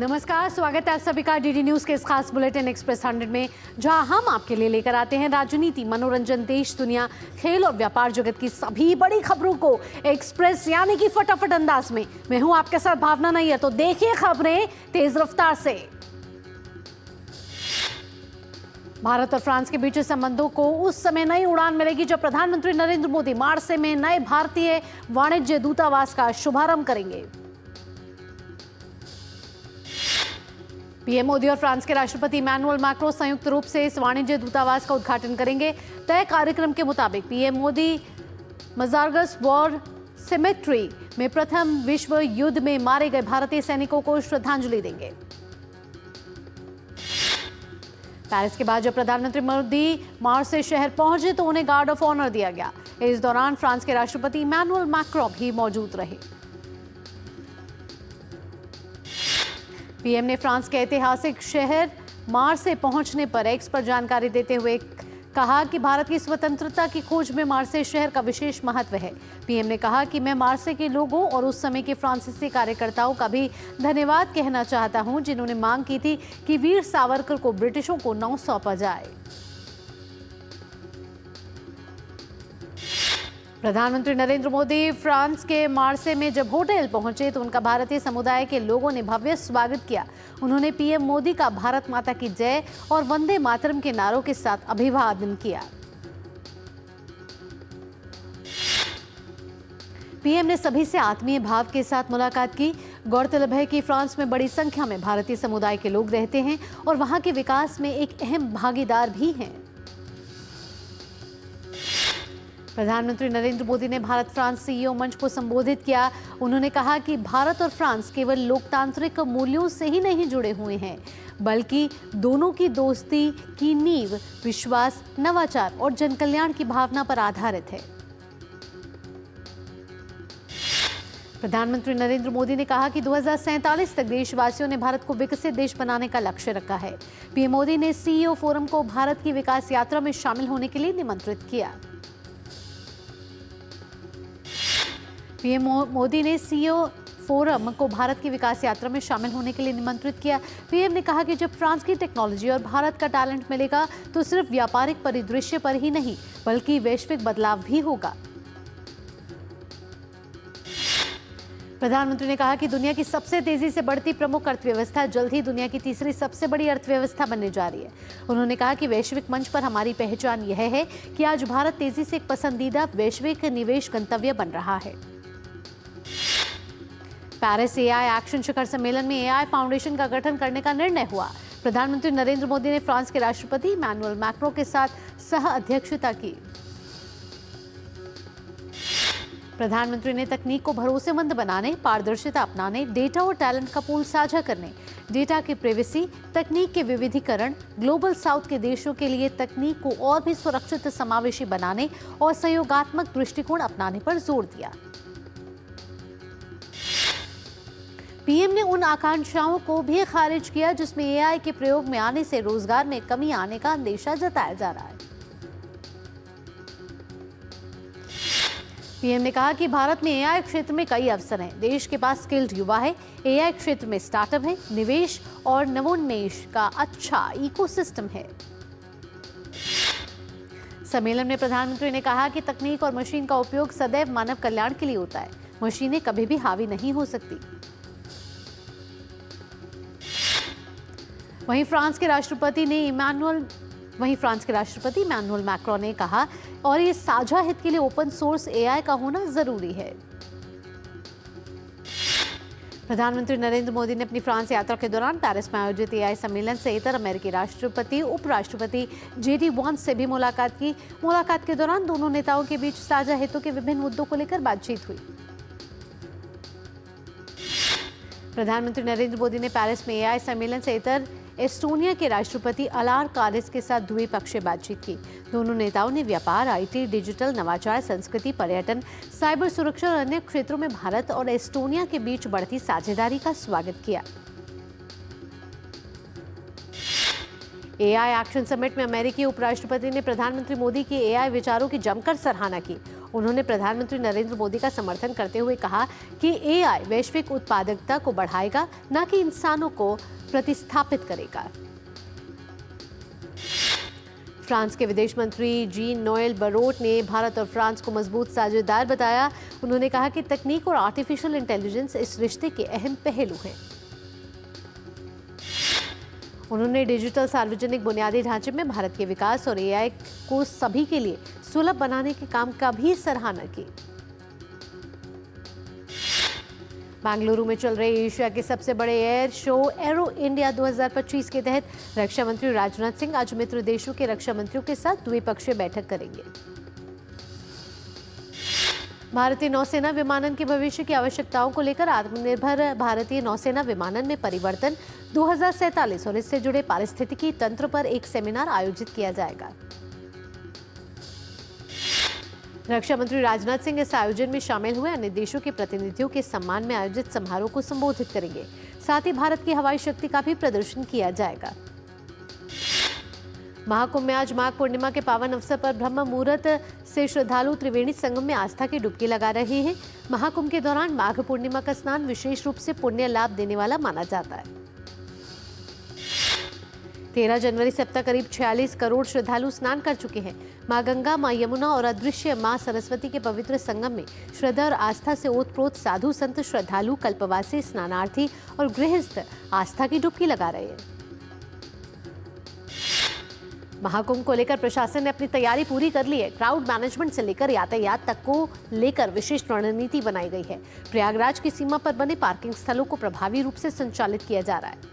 नमस्कार, स्वागत है आप सभी का डीडी न्यूज के इस खास बुलेटिन एक्सप्रेस 100 में, जहां हम आपके लिए लेकर आते हैं राजनीति, मनोरंजन, देश दुनिया, खेल और व्यापार जगत की सभी बड़ी खबरों को एक्सप्रेस यानी कि फटाफट अंदाज में। मैं हूं आपके साथ भावना नैयर, तो देखिए खबरें तेज रफ्तार से। भारत और फ्रांस के बीच संबंधों को उस समय नई उड़ान मिलेगी जब प्रधानमंत्री नरेंद्र मोदी मार्से में नए भारतीय वाणिज्य दूतावास का शुभारंभ करेंगे। पीएम मोदी और फ्रांस के राष्ट्रपति इमैनुअल मैक्रों संयुक्त रूप से इस वाणिज्य दूतावास का उद्घाटन करेंगे। तय कार्यक्रम के मुताबिक पीएम मोदी मजार्गस वॉर सिमेट्री में प्रथम विश्व युद्ध में मारे गए भारतीय सैनिकों को श्रद्धांजलि देंगे। पेरिस के बाद जब प्रधानमंत्री मोदी मार्से शहर पहुंचे तो उन्हें गार्ड ऑफ ऑनर दिया गया। इस दौरान फ्रांस के राष्ट्रपति इमैनुअल मैक्रों भी मौजूद रहे। पीएम ने फ्रांस के ऐतिहासिक शहर मार्से पहुंचने पर एक्स पर जानकारी देते हुए कहा कि भारत की स्वतंत्रता की खोज में मार्से शहर का विशेष महत्व है। पीएम ने कहा कि मैं मार्से के लोगों और उस समय के फ्रांसीसी कार्यकर्ताओं का भी धन्यवाद कहना चाहता हूं, जिन्होंने मांग की थी कि वीर सावरकर को ब्रिटिशों को नौ सौंपा जाए। प्रधानमंत्री नरेंद्र मोदी फ्रांस के मार्से में जब होटल पहुंचे तो उनका भारतीय समुदाय के लोगों ने भव्य स्वागत किया। उन्होंने पीएम मोदी का भारत माता की जय और वंदे मातरम के नारों के साथ अभिवादन किया। पीएम ने सभी से आत्मीय भाव के साथ मुलाकात की। गौरतलब है कि फ्रांस में बड़ी संख्या में भारतीय समुदाय के लोग रहते हैं और वहां के विकास में एक अहम भागीदार भी हैं। प्रधानमंत्री नरेंद्र मोदी ने भारत फ्रांस सीईओ मंच को संबोधित किया। उन्होंने कहा कि भारत और फ्रांस केवल लोकतांत्रिक मूल्यों से ही नहीं जुड़े हुए हैं, बल्कि दोनों की दोस्ती की नींव विश्वास, नवाचार और जनकल्याण की भावना पर आधारित है। प्रधानमंत्री नरेंद्र मोदी ने कहा कि 2047 तक देशवासियों ने भारत को विकसित देश बनाने का लक्ष्य रखा है। पीएम मोदी ने सीईओ फोरम को भारत की विकास यात्रा में शामिल होने के लिए निमंत्रित किया। पीएम मोदी ने सीईओ फोरम को भारत की विकास यात्रा में शामिल होने के लिए निमंत्रित किया। पीएम ने कहा कि जब फ्रांस की टेक्नोलॉजी और भारत का टैलेंट मिलेगा तो सिर्फ व्यापारिक परिदृश्य पर ही नहीं बल्कि वैश्विक बदलाव भी होगा। प्रधानमंत्री ने कहा कि दुनिया की सबसे तेजी से बढ़ती प्रमुख अर्थव्यवस्था जल्द ही दुनिया की तीसरी सबसे बड़ी अर्थव्यवस्था बनने जा रही है। उन्होंने कहा कि वैश्विक मंच पर हमारी पहचान यह है कि आज भारत तेजी से एक पसंदीदा वैश्विक निवेश गंतव्य बन रहा है। पेरिस एआई एक्शन शिखर सम्मेलन में एआई फाउंडेशन का गठन करने का निर्णय हुआ। प्रधानमंत्री नरेंद्र मोदी ने फ्रांस के राष्ट्रपति इमैनुअल मैक्रों के साथ सह अध्यक्षता की। प्रधानमंत्री ने तकनीक को भरोसेमंद बनाने, पारदर्शिता अपनाने, डेटा और टैलेंट का पूल साझा करने, डेटा की प्राइवेसी, तकनीक के विविधीकरण, ग्लोबल साउथ के देशों के लिए तकनीक को और भी सुरक्षित, समावेशी बनाने और सहयोगात्मक दृष्टिकोण अपनाने पर जोर दिया। पीएम ने उन आकांक्षाओं को भी खारिज किया जिसमें एआई के प्रयोग में आने से रोजगार में कमी आने का अंदेशा जताया जा रहा है। पीएम ने कहा कि भारत में एआई क्षेत्र में कई अवसर हैं। देश के पास स्किल्ड युवा है, एआई क्षेत्र में स्टार्टअप है, निवेश और नवोन्मेष का अच्छा इकोसिस्टम है। सम्मेलन में प्रधानमंत्री ने कहा कि तकनीक और मशीन का उपयोग सदैव मानव कल्याण के लिए होता है। मशीनें कभी भी हावी नहीं हो सकती। वहीं फ्रांस के राष्ट्रपति इमैनुअल मैक्रों ने कहा और ये साझा हित के लिए ओपन सोर्स एआई का होना जरूरी है। प्रधानमंत्री नरेंद्र मोदी ने अपनी फ्रांस यात्रा के दौरान पेरिस में आयोजित एआई सम्मेलन से इतर अमेरिकी राष्ट्रपति, उपराष्ट्रपति जेडी वांस से भी मुलाकात की। मुलाकात के दौरान दोनों नेताओं के बीच साझा हितों के विभिन्न मुद्दों को लेकर बातचीत हुई। प्रधानमंत्री नरेंद्र मोदी ने पेरिस में एआई सम्मेलन से इतर एस्टोनिया के राष्ट्रपति अलार कारिस के साथ द्विपक्षीय बातचीत की। दोनों नेताओं ने व्यापार, आईटी, डिजिटल, नवाचार, संस्कृति, पर्यटन, साइबर सुरक्षा और अन्य क्षेत्रों में भारत और एस्टोनिया के बीच बढ़ती साझेदारी का स्वागत किया। एआई एक्शन समिट में अमेरिकी उपराष्ट्रपति ने प्रधानमंत्री मोदी के एआई विचारों की जमकर सराहना की उन्होंने प्रधानमंत्री नरेंद्र मोदी का समर्थन करते हुए कहा कि एआई वैश्विक उत्पादकता को बढ़ाएगा, न कि इंसानों को प्रतिस्थापित करेगा। फ्रांस के विदेश मंत्री जीन नोएल बरोट ने भारत और फ्रांस को मजबूत साझेदार बताया। उन्होंने कहा कि तकनीक और आर्टिफिशियल इंटेलिजेंस इस रिश्ते के अहम पहलू हैं। उन्होंने डिजिटल सार्वजनिक बुनियादी ढांचे में भारत के विकास और एआई को सभी के लिए सुलभ बनाने के काम का भी सराहना की। बेंगलुरु में चल रहे एशिया के सबसे बड़े एयर शो एरो इंडिया 2025 के तहत रक्षा मंत्री राजनाथ सिंह आज मित्र देशों के रक्षा मंत्रियों के साथ द्विपक्षीय बैठक करेंगे। भारतीय नौसेना विमानन के भविष्य की आवश्यकताओं को लेकर आत्मनिर्भर भारतीय नौसेना विमानन में परिवर्तन 2047 और इससे जुड़े पारिस्थितिकी तंत्र पर एक सेमिनार आयोजित किया जाएगा। रक्षा मंत्री राजनाथ सिंह इस आयोजन में शामिल हुए अन्य देशों के प्रतिनिधियों के सम्मान में आयोजित समारोह को संबोधित करेंगे। साथ ही भारत की हवाई शक्ति का भी प्रदर्शन किया जाएगा। महाकुंभ में आज माघ पूर्णिमा के पावन अवसर पर ब्रह्म मुहूर्त से श्रद्धालु त्रिवेणी संगम में आस्था की डुबकी लगा रहे हैं। महाकुंभ के दौरान माघ पूर्णिमा का स्नान विशेष रूप से पुण्य लाभ देने वाला माना जाता है। 13 जनवरी से अब तक करीब 46 करोड़ श्रद्धालु स्नान कर चुके हैं। मां गंगा, मां यमुना और अदृश्य मां सरस्वती के पवित्र संगम में श्रद्धा और आस्था से ओतप्रोत साधु संत, श्रद्धालु, कल्पवासी, स्नानार्थी और गृहस्थ आस्था की डुबकी लगा रहे हैं। महाकुंभ को लेकर प्रशासन ने अपनी तैयारी पूरी कर ली है। क्राउड मैनेजमेंट से लेकर यातायात तक को लेकर विशेष रणनीति बनाई गई है। प्रयागराज की सीमा पर बने पार्किंग स्थलों को प्रभावी रूप से संचालित किया जा रहा है।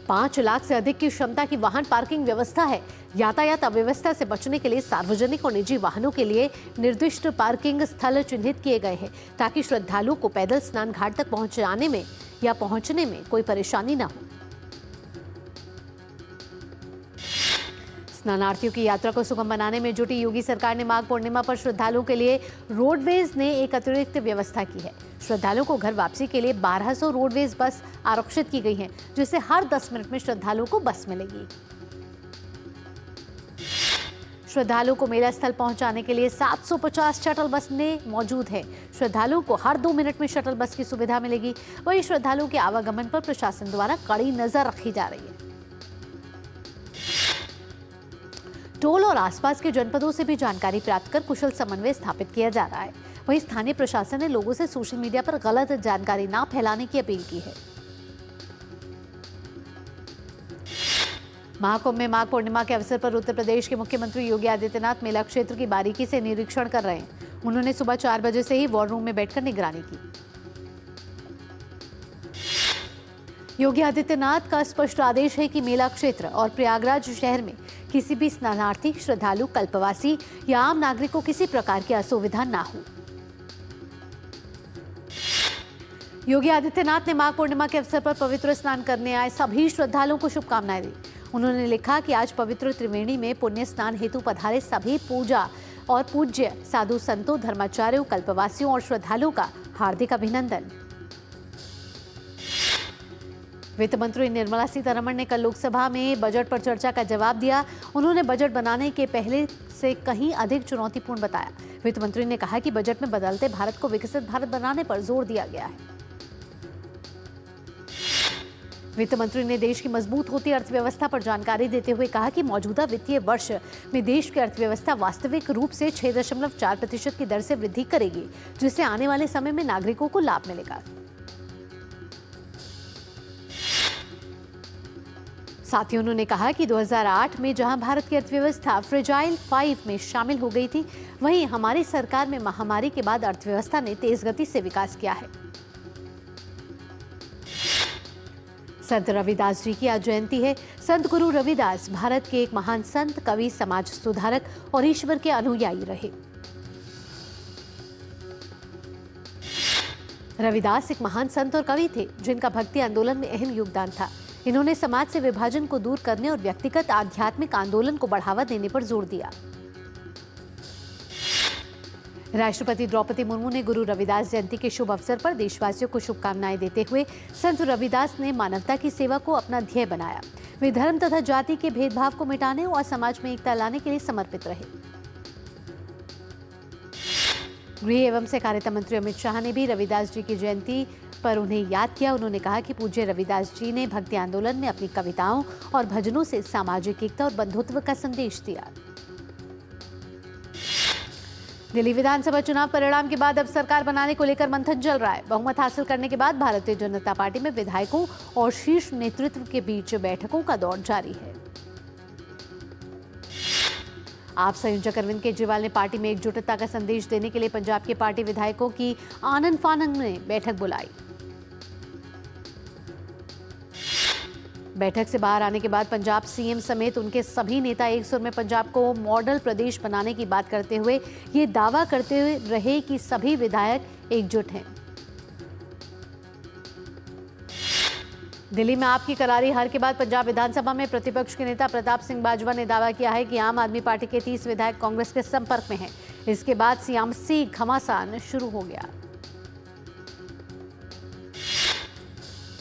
5 लाख से अधिक की क्षमता की वाहन पार्किंग व्यवस्था है। यातायात अव्यवस्था से बचने के लिए सार्वजनिक और निजी वाहनों के लिए निर्दिष्ट पार्किंग स्थल चिन्हित किए गए हैं, ताकि श्रद्धालुओं को पैदल स्नान घाट तक पहुंचने में कोई परेशानी न हो। स्नानार्थियों की यात्रा को सुगम बनाने में जुटी योगी सरकार ने माघ पूर्णिमा पर श्रद्धालुओं के लिए रोडवेज ने एक अतिरिक्त व्यवस्था की है। श्रद्धालुओं को घर वापसी के लिए 1200 रोडवेज बस आरक्षित की गई हैं, जिससे हर 10 मिनट में श्रद्धालुओं को बस मिलेगी। श्रद्धालुओं को मेला स्थल पहुंचाने के लिए 750 शटल बसें मौजूद हैं। श्रद्धालुओं को हर 2 मिनट में शटल बस की सुविधा मिलेगी। वहीं श्रद्धालुओं के आवागमन पर प्रशासन द्वारा कड़ी नजर रखी जा रही है। टोल और आसपास के जनपदों से भी जानकारी प्राप्त कर कुशल समन्वय स्थापित किया जा रहा है। वहीं स्थानीय प्रशासन ने लोगों से सोशल मीडिया पर गलत जानकारी न फैलाने की अपील की है। महाकुंभ में माघ पूर्णिमा के अवसर पर उत्तर प्रदेश के मुख्यमंत्री योगी आदित्यनाथ मेला क्षेत्र की बारीकी से निरीक्षण कर रहे हैं। उन्होंने सुबह 4 बजे से ही वॉर रूम में बैठकर निगरानी की। योगी आदित्यनाथ का स्पष्ट आदेश है कि मेला क्षेत्र और प्रयागराज शहर में किसी भी स्नानार्थी, श्रद्धालु, कल्पवासी या आम नागरिक को किसी प्रकार की असुविधा ना हो। योगी आदित्यनाथ ने माघ पूर्णिमा के अवसर पर पवित्र स्नान करने आए सभी श्रद्धालुओं को शुभकामनाएं दी। उन्होंने लिखा कि आज पवित्र त्रिवेणी में पुण्य स्नान हेतु पधारे सभी पूजा और पूज्य साधु संतों, धर्माचार्यों, कल्पवासियों और श्रद्धालुओं का हार्दिक अभिनंदन। वित्त मंत्री निर्मला सीतारमण ने कल लोकसभा में बजट पर चर्चा का जवाब दिया। उन्होंने बजट बनाने के पहले से कहीं अधिक चुनौतीपूर्ण बताया। वित्त मंत्री ने कहा कि बजट में बदलते भारत को विकसित भारत बनाने पर जोर दिया गया है। वित्त मंत्री ने देश की मजबूत होती अर्थव्यवस्था पर जानकारी देते हुए कहा कि मौजूदा वित्तीय वर्ष में देश की अर्थव्यवस्था वास्तविक रूप से 6.4% की दर से वृद्धि करेगी, जिससे आने वाले समय में नागरिकों को लाभ मिलेगा। साथ ही उन्होंने कहा कि 2008 में जहां भारत की अर्थव्यवस्था फ्रेजाइल 5 में शामिल हो गई थी, वहीं हमारी सरकार में महामारी के बाद अर्थव्यवस्था ने तेज गति से विकास किया है। संत रविदास जी की आज जयंती है। संत गुरु रविदास भारत के एक महान संत, कवि, समाज सुधारक और ईश्वर के अनुयायी रहे। रविदास एक महान संत और कवि थे, जिनका भक्ति आंदोलन में अहम योगदान था। इन्होंने समाज से विभाजन को दूर करने और व्यक्तिगत आध्यात्मिक आंदोलन को बढ़ावा देने पर जोर दिया। राष्ट्रपति द्रौपदी मुर्मू ने गुरु रविदास जयंती के शुभ अवसर पर देशवासियों को शुभकामनाएं देते हुए संत रविदास ने मानवता की सेवा को अपना ध्येय बनाया। वे धर्म तथा जाति के भेदभाव को मिटाने और समाज में एकता लाने के लिए समर्पित रहे। गृह एवं सहकारिता मंत्री अमित शाह ने भी रविदास जी की जयंती पर उन्हें याद किया। उन्होंने कहा कि पूज्य रविदास जी ने भक्ति आंदोलन में अपनी कविताओं और भजनों से सामाजिक एकता और बंधुत्व का संदेश दिया। दिल्ली विधानसभा चुनाव परिणाम के बाद अब सरकार बनाने को लेकर मंथन चल रहा है। बहुमत हासिल करने के बाद भारतीय जनता पार्टी में विधायकों और शीर्ष नेतृत्व के बीच बैठकों का दौर जारी है। आप संयोजक अरविंद केजरीवाल ने पार्टी में एकजुटता का संदेश देने के लिए पंजाब के पार्टी विधायकों की आनंद फानंद में बैठक बुलाई। बैठक से बाहर आने के बाद पंजाब सीएम समेत उनके सभी नेता एक सुर में पंजाब को मॉडल प्रदेश बनाने की बात करते हुए ये दावा करते हुए रहे कि सभी विधायक एकजुट हैं। दिल्ली में आपकी करारी हार के बाद पंजाब विधानसभा में प्रतिपक्ष के नेता प्रताप सिंह बाजवा ने दावा किया है कि आम आदमी पार्टी के 30 विधायक कांग्रेस के संपर्क में हैं। इसके बाद सियासी घमासान शुरू हो गया।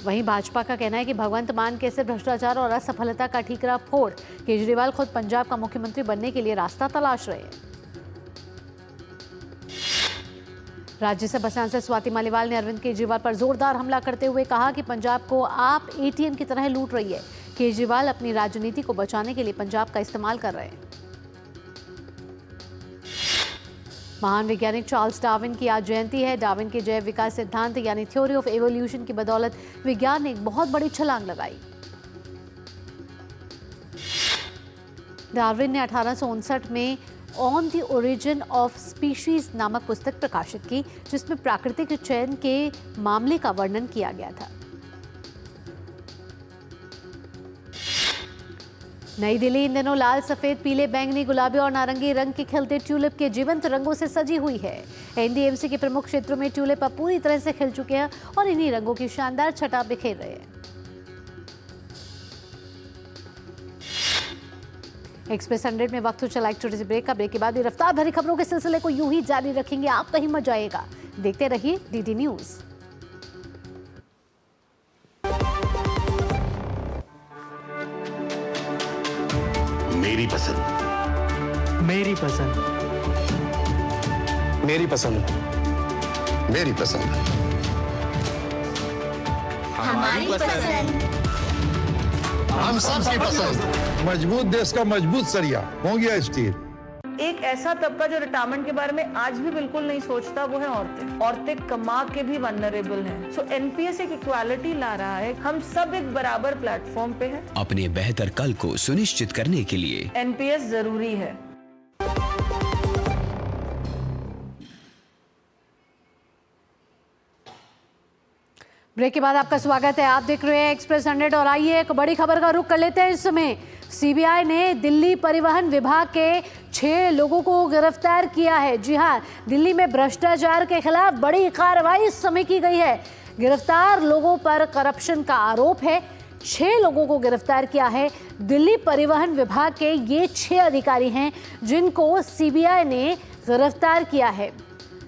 वहीं भाजपा का कहना है कि भगवंत मान के सिर्फ भ्रष्टाचार और असफलता का ठीकरा फोड़ केजरीवाल खुद पंजाब का मुख्यमंत्री बनने के लिए रास्ता तलाश रहे हैं। राज्यसभा सांसद स्वाति मालीवाल ने अरविंद केजरीवाल पर जोरदार हमला करते हुए कहा कि पंजाब को आप एटीएम की तरह लूट रही है। केजरीवाल अपनी राजनीति को बचाने के लिए पंजाब का इस्तेमाल कर रहे हैं। महान वैज्ञानिक चार्ल्स डार्विन की आज जयंती है। डार्विन के जैव विकास सिद्धांत यानी थ्योरी ऑफ एवोल्यूशन की बदौलत विज्ञान ने एक बहुत बड़ी छलांग लगाई। डार्विन ने 1859 में on the origin of species नामक पुस्तक प्रकाशित की, जिसमें प्राकृतिक चयन के मामले का वर्णन किया गया था। नई दिल्ली इन दिनों लाल, सफेद, पीले, बैंगनी, गुलाबी और नारंगी रंग के खिलते ट्यूलिप के जीवंत रंगों से सजी हुई है। एनडीएमसी के प्रमुख क्षेत्रों में ट्यूलिप अब पूरी तरह से खिल चुके हैं और इन्हीं रंगों की शानदार छटा बिखेर रहे हैं। एक्सप्रेस 100 में वक्त हो चला एक छोटे से ब्रेक का। ब्रेक के बाद भी रफ्तार भरी खबरों के सिलसिले को यूं ही जारी रखेंगे। आपका ही मजा आएगा। देखते रहिए डीडी न्यूज। मेरी पसंद, मेरी पसंद, मेरी पसंद, मेरी पसंद, हमारी पसंद, हम सबकी पसंद। मजबूत देश का मजबूत सरिया हो गया स्टील। एक ऐसा तबका जो रिटायरमेंट के बारे में आज भी बिल्कुल नहीं सोचता, वो है औरतें। औरतें कमा के भी वनरेबल हैं। सो एनपीएस एक इक्वालिटी ला रहा है। हम सब एक बराबर प्लेटफॉर्म पे हैं। अपने बेहतर कल को सुनिश्चित करने के लिए एनपीएस जरूरी है। ब्रेक के बाद आपका स्वागत है। आप देख रहे हैं एक्सप्रेस 100 और आइए एक बड़ी खबर का रुख कर लेते हैं। इस समय सीबीआई ने दिल्ली परिवहन विभाग के 6 लोगों को गिरफ्तार किया है। जी हां, दिल्ली में भ्रष्टाचार के खिलाफ बड़ी कार्रवाई इस समय की गई है। गिरफ्तार लोगों पर करप्शन का आरोप है। 6 लोगों को गिरफ्तार किया है। दिल्ली परिवहन विभाग के ये 6 अधिकारी हैं जिनको सीबीआई ने गिरफ्तार किया है।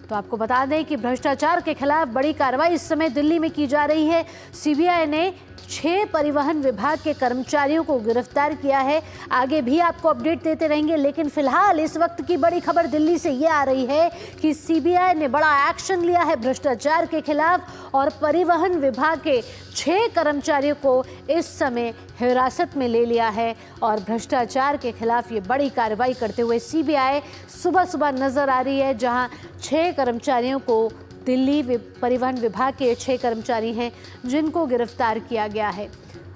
तो आपको बता दें कि भ्रष्टाचार के खिलाफ बड़ी कार्रवाई इस समय दिल्ली में की जा रही है। सीबीआई ने 6 परिवहन विभाग के कर्मचारियों को गिरफ्तार किया है। आगे भी आपको अपडेट देते रहेंगे, लेकिन फिलहाल इस वक्त की बड़ी खबर दिल्ली से ये आ रही है कि सीबीआई ने बड़ा एक्शन लिया है भ्रष्टाचार के खिलाफ और परिवहन विभाग के 6 कर्मचारियों को इस समय हिरासत में ले लिया है। और भ्रष्टाचार के खिलाफ ये बड़ी कार्रवाई करते हुए सीबीआई सुबह सुबह नजर आ रही है, जहां 6 कर्मचारियों को दिल्ली परिवहन विभाग के 6 कर्मचारी हैं जिनको गिरफ्तार किया गया है।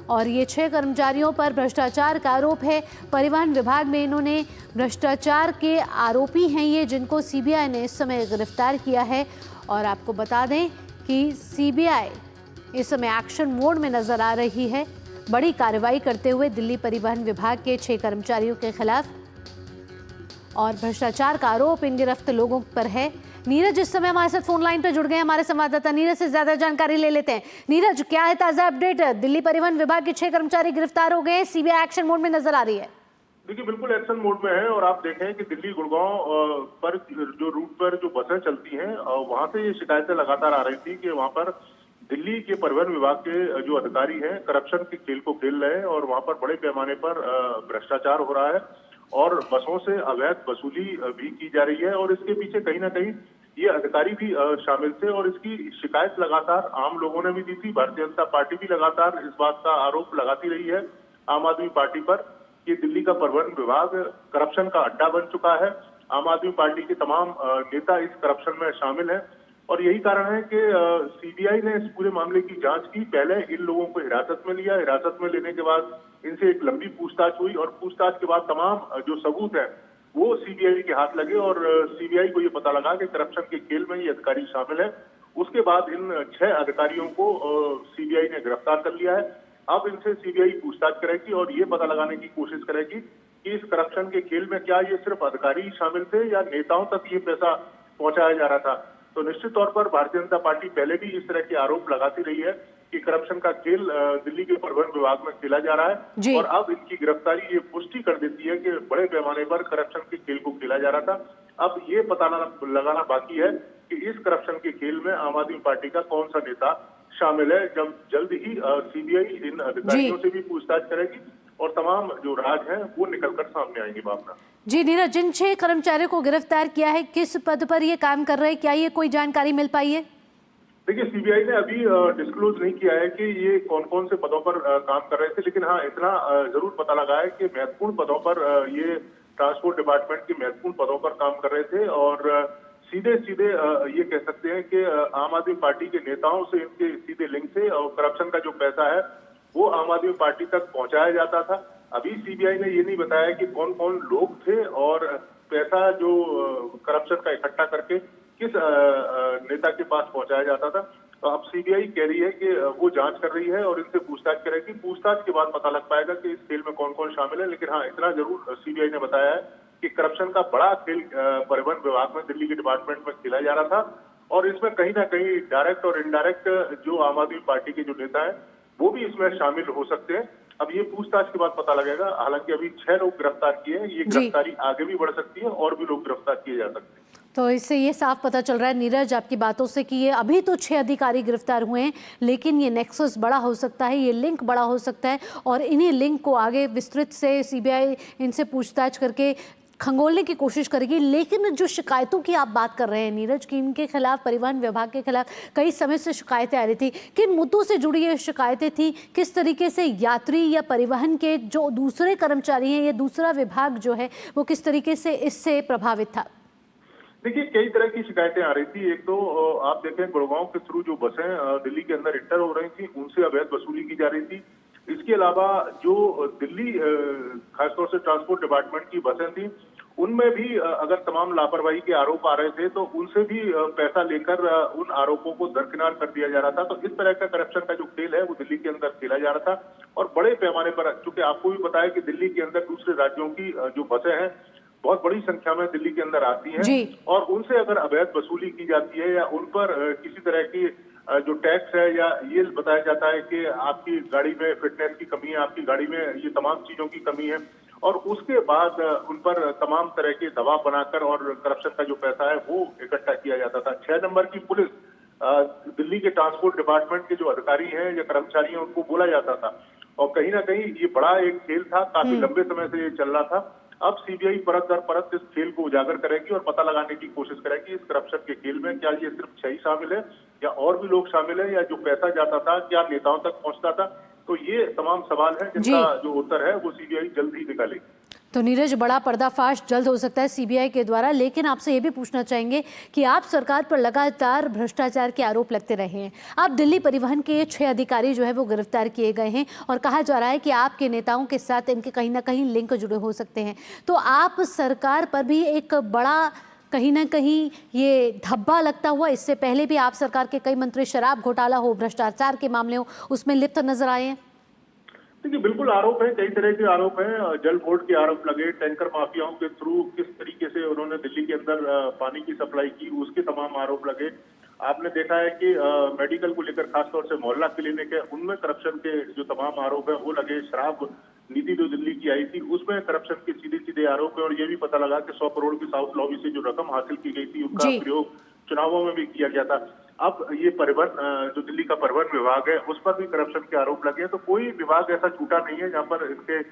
और ये 6 कर्मचारियों पर भ्रष्टाचार का आरोप है। परिवहन विभाग में इन्होंने भ्रष्टाचार के आरोपी हैं ये, जिनको सीबीआई ने इस समय गिरफ्तार किया है। और आपको बता दें कि सीबीआई इस समय एक्शन मोड में नजर आ रही है, बड़ी कार्रवाई करते हुए दिल्ली परिवहन विभाग के 6 कर्मचारियों के खिलाफ। और भ्रष्टाचार का आरोप इन गिरफ्त लोगों पर है। नीरज इस समय हमारे साथ फोन लाइन पर जुड़ गए, हमारे संवाददाता नीरज से ज्यादा जानकारी ले लेते हैं। नीरज, क्या है ताजा अपडेट? दिल्ली परिवहन विभाग के 6 कर्मचारी गिरफ्तार हो गए, सीबीआई एक्शन मोड में नजर आ रही है। देखिए, बिल्कुल एक्शन मोड में है। और आप देखें कि दिल्ली गुड़गांव पर जो रूट पर जो बसें चलती हैं, वहां से ये शिकायतें लगातार आ रही थी कि वहां पर दिल्ली के परिवहन विभाग के जो अधिकारी हैं करप्शन के खेल को खेल रहे हैं और वहां पर बड़े पैमाने पर भ्रष्टाचार हो रहा है और बसों से अवैध वसूली भी की जा रही है। और इसके पीछे कहीं ना कहीं ये अधिकारी भी शामिल थे और इसकी शिकायत लगातार आम लोगों ने भी दी थी। भारतीय जनता पार्टी भी लगातार इस बात का आरोप लगाती रही है आम आदमी पार्टी पर कि दिल्ली का परिवहन विभाग करप्शन का अड्डा बन चुका है। आम आदमी पार्टी के तमाम नेता इस करप्शन में शामिल हैं और यही कारण है कि सीबीआई ने इस पूरे मामले की जांच की। पहले इन लोगों को हिरासत में लिया, हिरासत में लेने के बाद इनसे एक लंबी पूछताछ हुई और पूछताछ के बाद तमाम जो सबूत है वो सीबीआई के हाथ लगे और सीबीआई को ये पता लगा कि करप्शन के खेल में ये अधिकारी शामिल है। उसके बाद इन 6 अधिकारियों को सीबीआई ने गिरफ्तार कर लिया है। अब इनसे सीबीआई पूछताछ करेगी और ये पता लगाने की कोशिश करेगी कि इस करप्शन के खेल में क्या ये सिर्फ अधिकारी ही शामिल थे या नेताओं तक ये पैसा पहुंचाया जा रहा था। तो निश्चित तौर पर भारतीय जनता पार्टी पहले भी इस तरह के आरोप लगाती रही है कि करप्शन का खेल दिल्ली के परिवहन विभाग में खेला जा रहा है और अब इनकी गिरफ्तारी ये पुष्टि कर देती है कि बड़े पैमाने पर करप्शन के खेल को खेला जा रहा था। अब ये पता लगाना बाकी है कि इस करप्शन के खेल में आम आदमी पार्टी का कौन सा नेता शामिल है। जब जल्द ही सीबीआई इन अधिकारियों से भी पूछताछ करेगी और तमाम जो राज हैं वो निकलकर सामने आएंगे। भावना जी नीरज, जिन 6 कर्मचारियों को गिरफ्तार किया है किस पद पर ये काम कर रहे हैं, क्या ये कोई जानकारी मिल पाई है? देखिए, सीबीआई ने अभी डिस्क्लोज नहीं किया है कि ये कौन कौन से पदों पर काम कर रहे थे, लेकिन हाँ इतना जरूर पता लगा है कि महत्वपूर्ण पदों पर ये ट्रांसपोर्ट डिपार्टमेंट के महत्वपूर्ण पदों पर काम कर रहे थे और सीधे सीधे ये कह सकते हैं कि आम आदमी पार्टी के नेताओं से इनके सीधे लिंक थे और करप्शन का जो पैसा है वो आम आदमी पार्टी तक पहुंचाया जाता था। अभी सीबीआई ने ये नहीं बताया कि कौन कौन लोग थे और पैसा जो करप्शन का इकट्ठा करके किस नेता के पास पहुंचाया जाता था। तो अब सीबीआई कह रही है कि वो जांच कर रही है और इनसे पूछताछ करेगी। पूछताछ के बाद पता लग पाएगा कि इस खेल में कौन कौन शामिल है। लेकिन हाँ इतना जरूर सीबीआई ने बताया है कि करप्शन का बड़ा खेल परिवहन विभाग में दिल्ली के डिपार्टमेंट में खेला जा रहा था और इसमें कहीं ना कहीं डायरेक्ट और इनडायरेक्ट जो आम आदमी पार्टी के जो नेता है वो भी इसमें शामिल हो सकते हैं। अब ये पूछताछ के बाद पता लगेगा। हालांकि अभी 6 लोग गिरफ्तार किए हैं, ये गिरफ्तारी आगे भी बढ़ सकती है और भी लोग गिरफ्तार किए जा सकते हैं। तो इससे ये साफ पता चल रहा है नीरज आपकी बातों से कि ये अभी तो 6 अधिकारी गिरफ्तार हुए हैं, लेकिन ये नेक्सस बड़ा हो सकता है, ये लिंक बड़ा हो सकता है और इन्हीं लिंक को आगे विस्तृत से सीबीआई इनसे पूछताछ करके खंगोलने की कोशिश करेगी। लेकिन जो शिकायतों की आप बात कर रहे हैं नीरज कि इनके खिलाफ, परिवहन विभाग के खिलाफ कई समय से शिकायतें आ रही थी, किन मुद्दों से जुड़ी ये शिकायतें थी? किस तरीके से यात्री या परिवहन के जो दूसरे कर्मचारी हैं, ये दूसरा विभाग जो है वो किस तरीके से इससे प्रभावित था? देखिए, कई तरह की शिकायतें आ रही थी। एक तो आप देखें गुड़गांव के थ्रू जो बसें दिल्ली के अंदर इंटर हो रही थी उनसे अवैध वसूली की जा रही थी। इसके अलावा जो दिल्ली खासतौर से ट्रांसपोर्ट डिपार्टमेंट की बसें थी उनमें भी अगर तमाम लापरवाही के आरोप आ रहे थे तो उनसे भी पैसा लेकर उन आरोपों को दरकिनार कर दिया जा रहा था। तो इस तरह का करप्शन का जो खेल है वो दिल्ली के अंदर खेला जा रहा था और बड़े पैमाने पर, चूंकि आपको भी पता है कि दिल्ली के अंदर दूसरे राज्यों की जो बसें हैं बहुत बड़ी संख्या में दिल्ली के अंदर आती हैं और उनसे अगर अवैध वसूली की जाती है या उन पर किसी तरह की जो टैक्स है या ये बताया जाता है कि आपकी गाड़ी में फिटनेस की कमी है, आपकी गाड़ी में ये तमाम चीजों की कमी है और उसके बाद उन पर तमाम तरह के दबाव बनाकर और करप्शन का जो पैसा है वो इकट्ठा किया जाता था। 6 नंबर की पुलिस दिल्ली के ट्रांसपोर्ट डिपार्टमेंट के जो अधिकारी हैं या कर्मचारी हैं उनको बोला जाता था और कहीं ना कहीं ये बड़ा एक खेल था, काफी लंबे समय से ये चल रहा था। अब सीबीआई परत दर परत इस खेल को उजागर करेगी और पता लगाने की कोशिश करेगी इस करप्शन के खेल में क्या ये सिर्फ 6 ही शामिल है या और भी लोग शामिल है या जो पैसा जाता था क्या नेताओं तक पहुंचता था। तो ये तमाम सवाल हैं जिनका जो उत्तर है वो सीबीआई जल्द ही निकालेगी। तो नीरज, बड़ा पर्दाफाश जल्द हो सकता है सीबीआई के द्वारा, लेकिन आपसे ये भी पूछना चाहेंगे कि आप सरकार पर लगातार भ्रष्टाचार के आरोप लगते रहे हैं। आप दिल्ली परिवहन के 6 अधिकारी जो है वो गिरफ्तार किए गए हैं और कहा जा रहा है कि आपके नेताओं के साथ इनके कहीं ना कहीं लिंक जुड़े हो सकते हैं। तो आप सरकार पर भी एक बड़ा कहीं ना कहीं ये धब्बा लगता हुआ, इससे पहले भी आप सरकार के कई मंत्री शराब घोटाला हो, भ्रष्टाचार के मामले हो, उसमें लिप्त नजर आए हैं। देखिए, बिल्कुल आरोप है, कई तरह के आरोप हैं। जल बोर्ड के आरोप लगे, टैंकर माफियाओं के थ्रू किस तरीके से उन्होंने दिल्ली के अंदर पानी की सप्लाई की उसके तमाम आरोप लगे। आपने देखा है कि मेडिकल को लेकर खासतौर से मोहल्ला क्लिनिक है उनमें करप्शन के जो तमाम आरोप है वो लगे। शराब नीति जो दिल्ली की आई थी उसमें करप्शन के सीधे सीधे आरोप है और ये भी पता लगा कि 100 करोड़ की साउथ लॉबी से जो रकम हासिल की गई थी उनका प्रयोग चुनावों में भी किया गया था। अब ये परिवहन जो दिल्ली का परिवहन विभाग है उस पर भी करप्शन के आरोप लगे हैं। तो कोई विभाग ऐसा छूटा नहीं है जहां पर इसके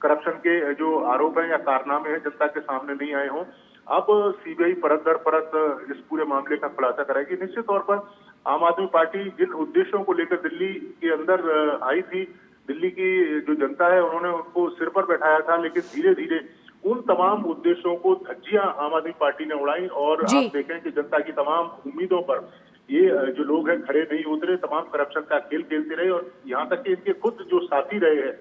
करप्शन के जो आरोप हैं या कारनामे हैं जनता के सामने नहीं आए हों। अब सीबीआई परत दर परत इस पूरे मामले का खुलासा कराएगी। निश्चित तौर पर आम आदमी पार्टी जिन उद्देश्यों को लेकर दिल्ली के अंदर आई थी, दिल्ली की जो जनता है उन्होंने उनको सिर पर बैठाया था, लेकिन धीरे धीरे उन तमाम उद्देश्यों को धज्जियां आम आदमी पार्टी ने उड़ाई और आप देखें कि जनता की तमाम उम्मीदों पर ये जो लोग हैं खड़े नहीं उतरे, तमाम करप्शन का खेल खेलते रहे और यहाँ तक कि इनके खुद जो साथी रहे हैं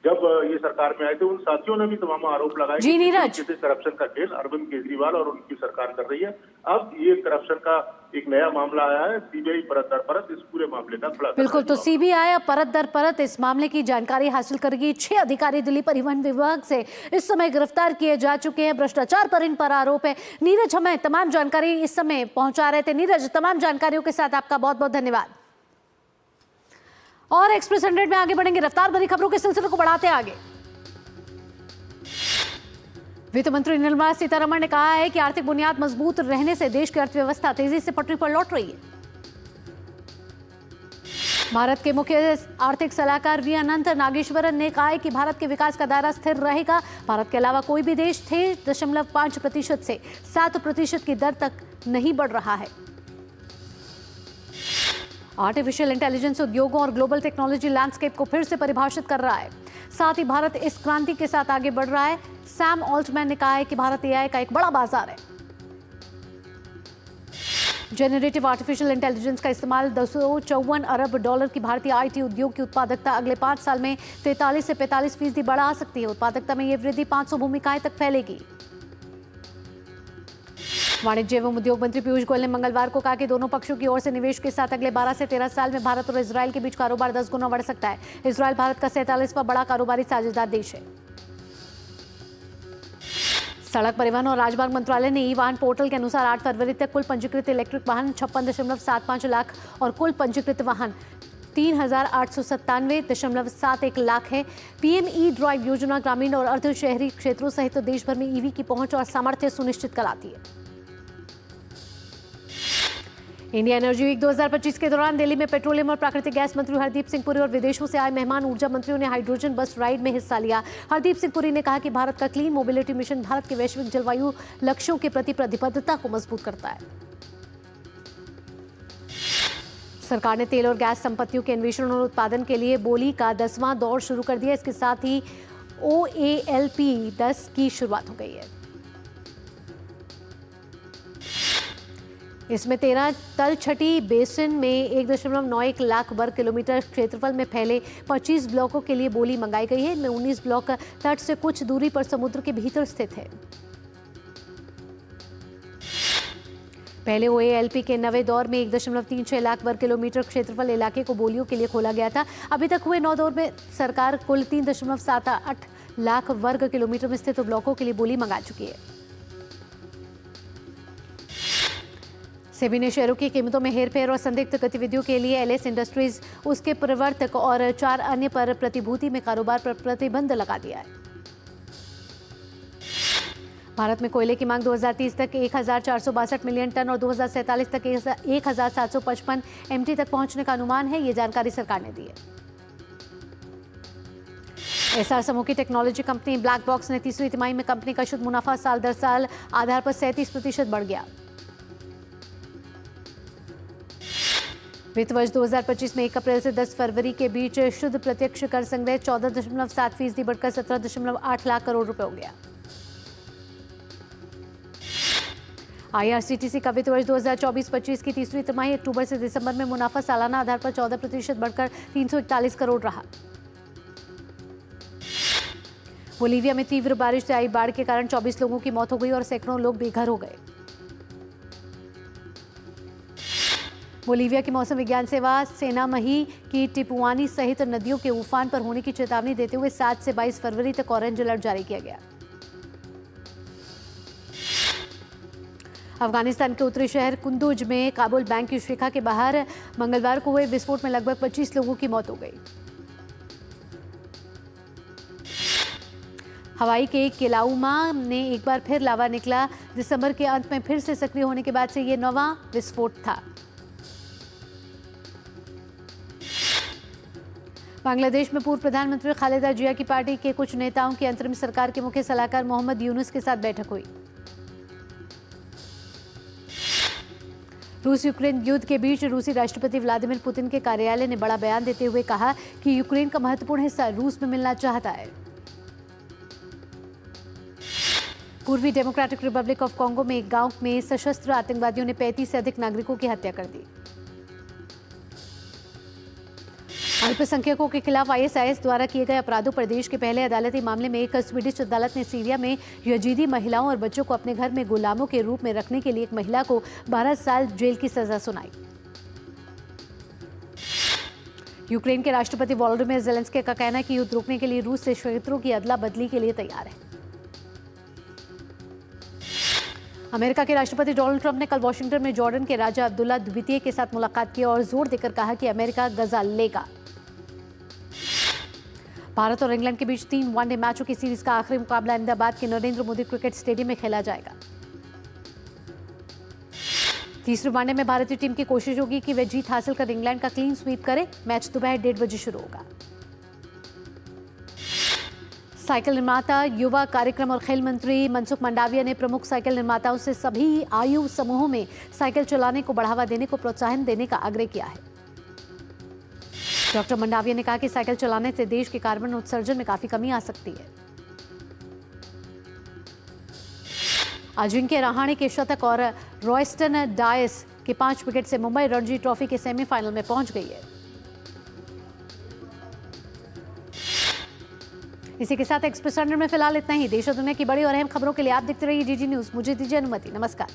जब ये सरकार में आए थे, उन साथियों ने भी तमाम आरोप लगाए जी नीरज, कि करप्शन का खेल अरविंद केजरीवाल और उनकी सरकार कर रही है। अब ये करप्शन का एक नया मामला आया है, सीबीआई परत दर परत इस पूरे मामले का खुलासा। बिल्कुल, तो सीबीआई परत दर परत इस मामले की जानकारी हासिल करेगी। 6 अधिकारी दिल्ली परिवहन विभाग से इस समय गिरफ्तार किए जा चुके हैं। भ्रष्टाचार पर इन पर आरोप है। नीरज हमें तमाम जानकारी इस समय पहुंचा रहे थे। नीरज, तमाम जानकारियों के साथ आपका बहुत बहुत धन्यवाद। और एक्सप्रेस 100 में आगे बढ़ेंगे, रफ्तार भरी खबरों के सिलसिले को बढ़ाते आगे। वित्त मंत्री निर्मला सीतारमण ने कहा है कि आर्थिक बुनियाद मजबूत रहने से देश की अर्थव्यवस्था तेजी से पटरी पर लौट रही है। भारत के मुख्य आर्थिक सलाहकार वी अनंत नागेश्वरन ने कहा है कि भारत के विकास का दायरा स्थिर रहेगा। भारत के अलावा कोई भी देश 6.5% से 7% की दर तक नहीं बढ़ रहा है। आर्टिफिशियल इंटेलिजेंस उद्योगों और ग्लोबल टेक्नोलॉजी लैंडस्केप को फिर से परिभाषित कर रहा है। साथ ही भारत इस क्रांति के साथ आगे बढ़ रहा है। सैम ऑल्टमैन ने कहा है कि भारत एआई का एक बड़ा बाजार है। जेनरेटिव आर्टिफिशियल इंटेलिजेंस का इस्तेमाल $254 अरब की भारतीय आईटी उद्योग की उत्पादकता अगले 5 साल में 43 से 45% बढ़ा सकती है। उत्पादकता में यह वृद्धि 500 भूमिकाएं तक फैलेगी। वाणिज्य एवं उद्योग मंत्री पीयूष गोयल ने मंगलवार को कहा कि दोनों पक्षों की ओर से निवेश के साथ अगले 12 से 13 साल में भारत और इजरायल के बीच कारोबार 10 गुना बढ़ सकता है। इजरायल भारत का 47वां बड़ा कारोबारी साझेदार देश है। सड़क परिवहन और राजमार्ग मंत्रालय ने ई वाहन पोर्टल के अनुसार 8 फरवरी तक कुल पंजीकृत इलेक्ट्रिक वाहन 56.75 लाख और कुल पंजीकृत वाहन 3,897.71 लाख है। पीएम ई ड्राइव योजना ग्रामीण और अर्ध शहरी क्षेत्रों सहित देश भर में ईवी की पहुंच और सामर्थ्य सुनिश्चित कराती है। इंडिया एनर्जी वीक 2025 के दौरान दिल्ली में पेट्रोलियम और प्राकृतिक गैस मंत्री हरदीप सिंह पुरी और विदेशों से आए मेहमान ऊर्जा मंत्रियों ने हाइड्रोजन बस राइड में हिस्सा लिया। हरदीप सिंह पुरी ने कहा कि भारत का क्लीन मोबिलिटी मिशन भारत के वैश्विक जलवायु लक्ष्यों के प्रति प्रतिबद्धता को मजबूत करता है। सरकार ने तेल और गैस संपत्तियों के अन्वेषण और उत्पादन के लिए बोली का 10वां दौर शुरू कर दिया। इसके साथ ही OALP-10 की शुरुआत हो गई है। इसमें 13 तलछटी बेसिन में 1.91 लाख वर्ग किलोमीटर क्षेत्रफल में फैले 25 ब्लॉकों के लिए बोली मंगाई गई है। इनमें 19 ब्लॉक तट से कुछ दूरी पर समुद्र के भीतर स्थित है। पहले OALP के 9वें दौर में 1.36 लाख वर्ग किलोमीटर क्षेत्रफल इलाके को बोलियों के लिए खोला गया था। अभी तक हुए 9 दौर में सरकार कुल 3.78 लाख वर्ग किलोमीटर में स्थित ब्लॉकों के लिए बोली मंगा चुकी है। सेबी ने शेयरों की कीमतों में हेरफेर और संदिग्ध गतिविधियों के लिए LS इंडस्ट्रीज, उसके प्रवर्तक और 4 अन्य पर प्रतिभूति में कारोबार पर प्रतिबंध लगा दिया है। भारत में कोयले की मांग 2030 तक 1,462 मिलियन टन और 2047 तक 1,755 MT तक पहुंचने का अनुमान है। ये जानकारी सरकार ने दी है। SR समूह की टेक्नोलॉजी कंपनी ब्लैक बॉक्स ने तीसरी तिमाही में कंपनी का शुद्ध मुनाफा साल दर साल आधार पर 37% बढ़ गया। वित्त वर्ष 2025 में 1 अप्रैल से 10 फरवरी के बीच शुद्ध प्रत्यक्ष कर संग्रह 14.7% बढ़कर 17.8 लाख करोड़ रुपए हो गया। IRCTC का वित्त वर्ष 2024-25 की तीसरी तिमाही अक्टूबर से दिसंबर में मुनाफा सालाना आधार पर 14% बढ़कर 341 करोड़ रहा। बोलीविया में तीव्र बारिश से आई बाढ़ के कारण 24 लोगों की मौत हो गई और सैकड़ों लोग बेघर हो गए। बोलीविया की मौसम विज्ञान सेवा सेनामही की टिपुआनी सहित नदियों के उफान पर होने की चेतावनी देते हुए 7 से 22 फरवरी तक ऑरेंज अलर्ट जारी किया गया। अफगानिस्तान के उत्तरी शहर कुंदुज में काबुल बैंक की शाखा के बाहर मंगलवार को हुए विस्फोट में लगभग 25 लोगों की मौत हो गई। हवाई के केलाउमा ने एक बार फिर लावा निकला। दिसंबर के अंत में फिर से सक्रिय होने के बाद से यह 9वां विस्फोट था। बांग्लादेश में पूर्व प्रधानमंत्री खालेदा जिया की पार्टी के कुछ नेताओं की अंतरिम सरकार के मुख्य सलाहकार मोहम्मद यूनुस के साथ बैठक हुई। रूस यूक्रेन युद्ध के बीच रूसी राष्ट्रपति व्लादिमीर पुतिन के कार्यालय ने बड़ा बयान देते हुए कहा कि यूक्रेन का महत्वपूर्ण हिस्सा रूस में मिलना चाहता है। पूर्वी डेमोक्रेटिक रिपब्लिक ऑफ कॉन्गो में एक गांव में सशस्त्र आतंकवादियों ने 35 से अधिक नागरिकों की हत्या कर दी। अल्पसंख्यकों के खिलाफ आईएसआईएस द्वारा किए गए अपराधों पर देश के पहले अदालती मामले में एक स्वीडिश अदालत ने सीरिया में यजीदी महिलाओं और बच्चों को अपने घर में गुलामों के रूप में रखने के लिए एक महिला को 12 साल जेल की सजा सुनाई। यूक्रेन के राष्ट्रपति वोलोदिमीर ज़ेलेंस्की का कहना है कि युद्ध रोकने के लिए रूस से क्षेत्रों की अदला बदली के लिए तैयार है। अमेरिका के राष्ट्रपति डोनाल्ड ट्रंप ने कल वॉशिंगटन में जॉर्डन के राजा अब्दुल्ला द्वितीय के साथ मुलाकात की और जोर देकर कहा कि अमेरिका गजा लेगा। भारत और इंग्लैंड के बीच 3 वनडे मैचों की सीरीज का आखिरी मुकाबला अहमदाबाद के नरेंद्र मोदी क्रिकेट स्टेडियम में खेला जाएगा। तीसरे वनडे में भारतीय टीम की कोशिश होगी कि वे जीत हासिल कर इंग्लैंड का क्लीन स्वीप करे। मैच दोपहर 1:30 बजे शुरू होगा। साइकिल निर्माता, युवा कार्यक्रम और खेल मंत्री मनसुख मंडाविया ने प्रमुख साइकिल निर्माताओं से सभी आयु समूहों में साइकिल चलाने को बढ़ावा देने को प्रोत्साहन देने का आग्रह किया है। डॉक्टर मंडाविया ने कहा कि साइकिल चलाने से देश के कार्बन उत्सर्जन में काफी कमी आ सकती है। अजिंक्य रहाणे के शतक और रॉयस्टन डायस के 5 विकेट से मुंबई रणजी ट्रॉफी के सेमीफाइनल में पहुंच गई है। इसी के साथ एक्सप्रेस में फिलहाल इतना ही। देश और दुनिया की बड़ी और अहम खबरों के लिए आप देखते रहिए जीजी न्यूज। मुझे दीजिए अनुमति। नमस्कार।